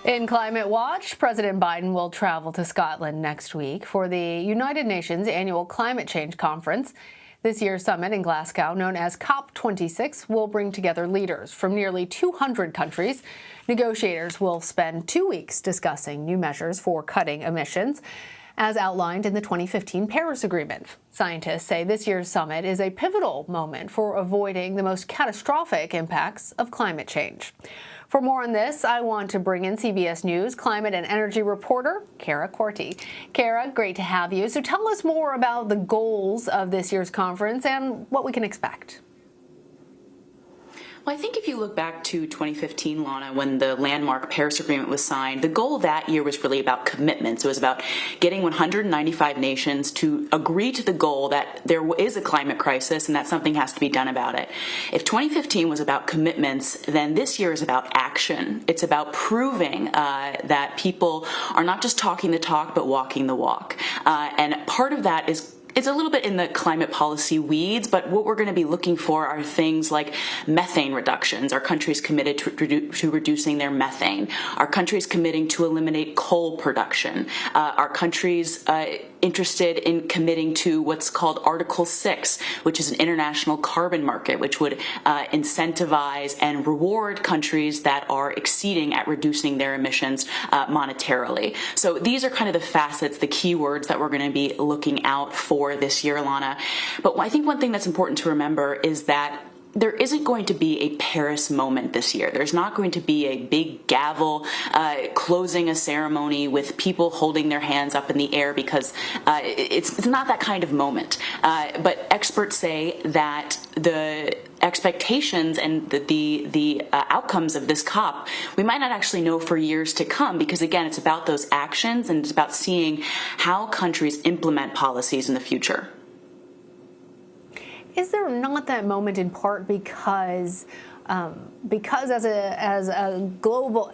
In Climate Watch, President Biden will travel to Scotland next week for the United Nations Annual Climate Change Conference. This year's summit in Glasgow, known as COP26, will bring together leaders from nearly 200 countries. Negotiators will spend 2 weeks discussing new measures for cutting emissions, as outlined in the 2015 Paris Agreement. Scientists say this year's summit is a pivotal moment for avoiding the most catastrophic impacts of climate change. For more on this, I want to bring in CBS News climate and energy reporter Cara Korte. Cara, great to have you. So tell us more about the goals of this year's conference and what we can expect. Well, I think if you look back to 2015, Lana, when the landmark Paris Agreement was signed, the goal that year was really about commitments. It was about getting 195 nations to agree to the goal that there is a climate crisis and that something has to be done about it. If 2015 was about commitments, then this year is about action. It's about proving that people are not just talking the talk, but walking the walk. And part of that is it's a little bit in the climate policy weeds, but what we're going to be looking for are things like methane reductions. Our country's committed to reducing their methane. Our country's committing to eliminate coal production. Our country's interested in committing to what's called Article 6, which is an international carbon market, which would incentivize and reward countries that are exceeding at reducing their emissions monetarily. So these are kind of the facets, the keywords that we're going to be looking out for this year, Lana. But I think one thing that's important to remember is that there isn't going to be a Paris moment this year. There's not going to be a big gavel closing a ceremony with people holding their hands up in the air because it's not that kind of moment. But experts say that the expectations and the outcomes of this COP, we might not actually know for years to come because, again, it's about those actions and it's about seeing how countries implement policies in the future. Is there not that moment in part because as a global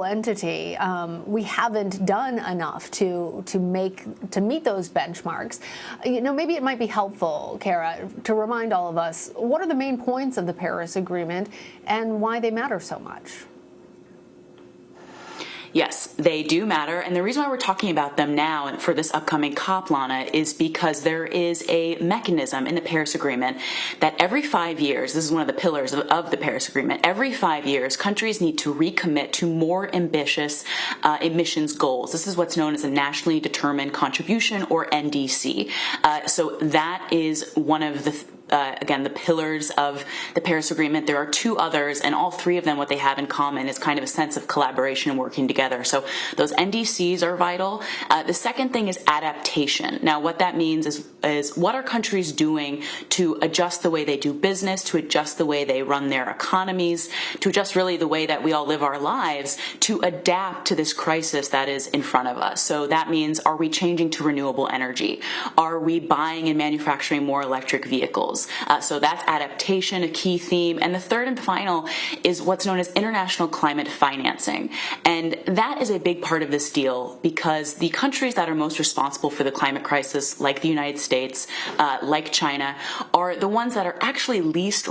entity, we haven't done enough to meet those benchmarks? You know, maybe it might be helpful, Cara, to remind all of us what are the main points of the Paris Agreement and why they matter so much. Yes, they do matter. And the reason why we're talking about them now and for this upcoming COP, Lana, is because there is a mechanism in the Paris Agreement that every 5 years, this is one of the pillars of the Paris Agreement, every 5 years, countries need to recommit to more ambitious emissions goals. This is what's known as a nationally determined contribution, or NDC. So that is one of the again, the pillars of the Paris Agreement. There are two others, and all three of them, what they have in common is kind of a sense of collaboration and working together. So those NDCs are vital. The second thing is adaptation. Now, what that means is what are countries doing to adjust the way they do business, to adjust the way they run their economies, to adjust really the way that we all live our lives, to adapt to this crisis that is in front of us. So that means, are we changing to renewable energy? Are we buying and manufacturing more electric vehicles? So that's adaptation, a key theme. And the third and final is what's known as international climate financing. And that is a big part of this deal because the countries that are most responsible for the climate crisis, like the United States, like China, are the ones that are actually least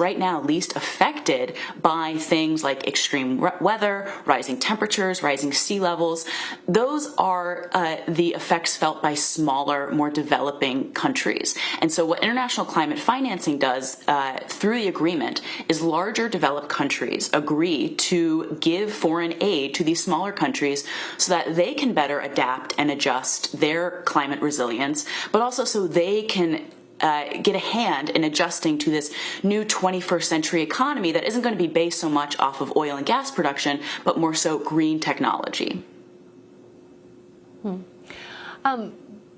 affected by things like extreme weather, rising temperatures, rising sea levels. Those are the effects felt by smaller, more developing countries. And so what international climate financing does through the agreement is larger developed countries agree to give foreign aid to these smaller countries so that they can better adapt and adjust their climate resilience, but also so they can get a hand in adjusting to this new 21st century economy that isn't going to be based so much off of oil and gas production, but more so green technology.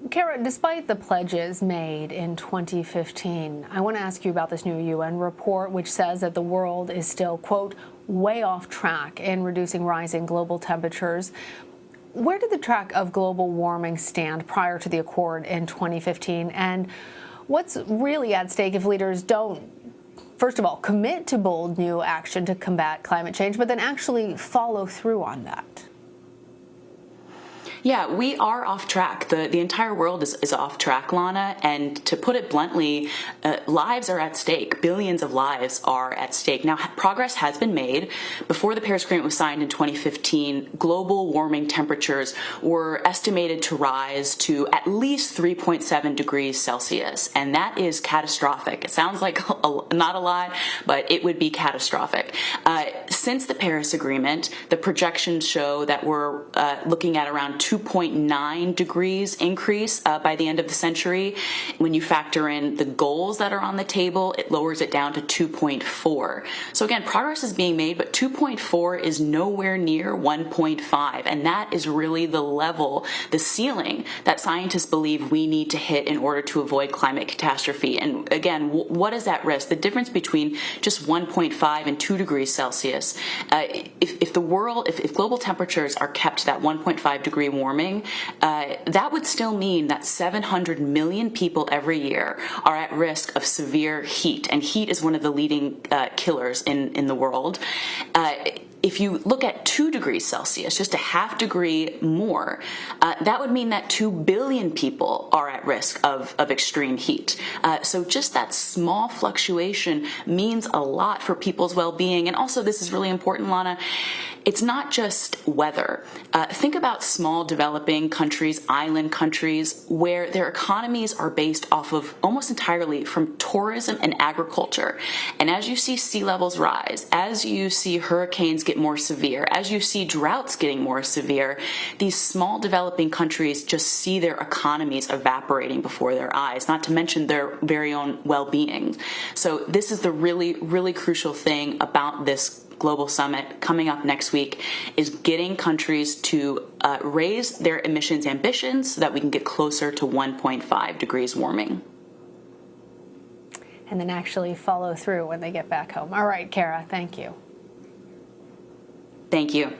Cara, despite the pledges made in 2015, I want to ask you about this new UN report, which says that the world is still, quote, way off track in reducing rising global temperatures. Where did the track of global warming stand prior to the accord in 2015? And what's really at stake if leaders don't, first of all, commit to bold new action to combat climate change, but then actually follow through on that? Yeah, we are off track. The entire world is off track, Lana. And to put it bluntly, lives are at stake. Billions of lives are at stake. Now, progress has been made. Before the Paris Agreement was signed in 2015, global warming temperatures were estimated to rise to at least 3.7 degrees Celsius. And that is catastrophic. It sounds like not a lot, but it would be catastrophic. Since the Paris Agreement, the projections show that we're looking at around 2.9 degrees increase by the end of the century. When you factor in the goals that are on the table, it lowers it down to 2.4. So again, progress is being made, but 2.4 is nowhere near 1.5. And that is really the level, the ceiling that scientists believe we need to hit in order to avoid climate catastrophe. And again, what is at risk? The difference between just 1.5 and 2 degrees Celsius. If global temperatures are kept to that 1.5 degree warming, that would still mean that 700 million people every year are at risk of severe heat, and heat is one of the leading killers in the world. If you look at 2 degrees Celsius, just a half degree more, that would mean that 2 billion people are at risk of extreme heat. So just that small fluctuation means a lot for people's well-being. And also, this is really important, Lana, it's not just weather. Think about small developing countries, island countries, where their economies are based off of almost entirely from tourism and agriculture. And as you see sea levels rise, as you see hurricanes get more severe, as you see droughts getting more severe, these small developing countries just see their economies evaporating before their eyes, not to mention their very own well-being. So this is the really, really crucial thing about this global summit coming up next week, is getting countries to raise their emissions ambitions so that we can get closer to 1.5 degrees warming. And then actually follow through when they get back home. All right, Cara, thank you. Thank you.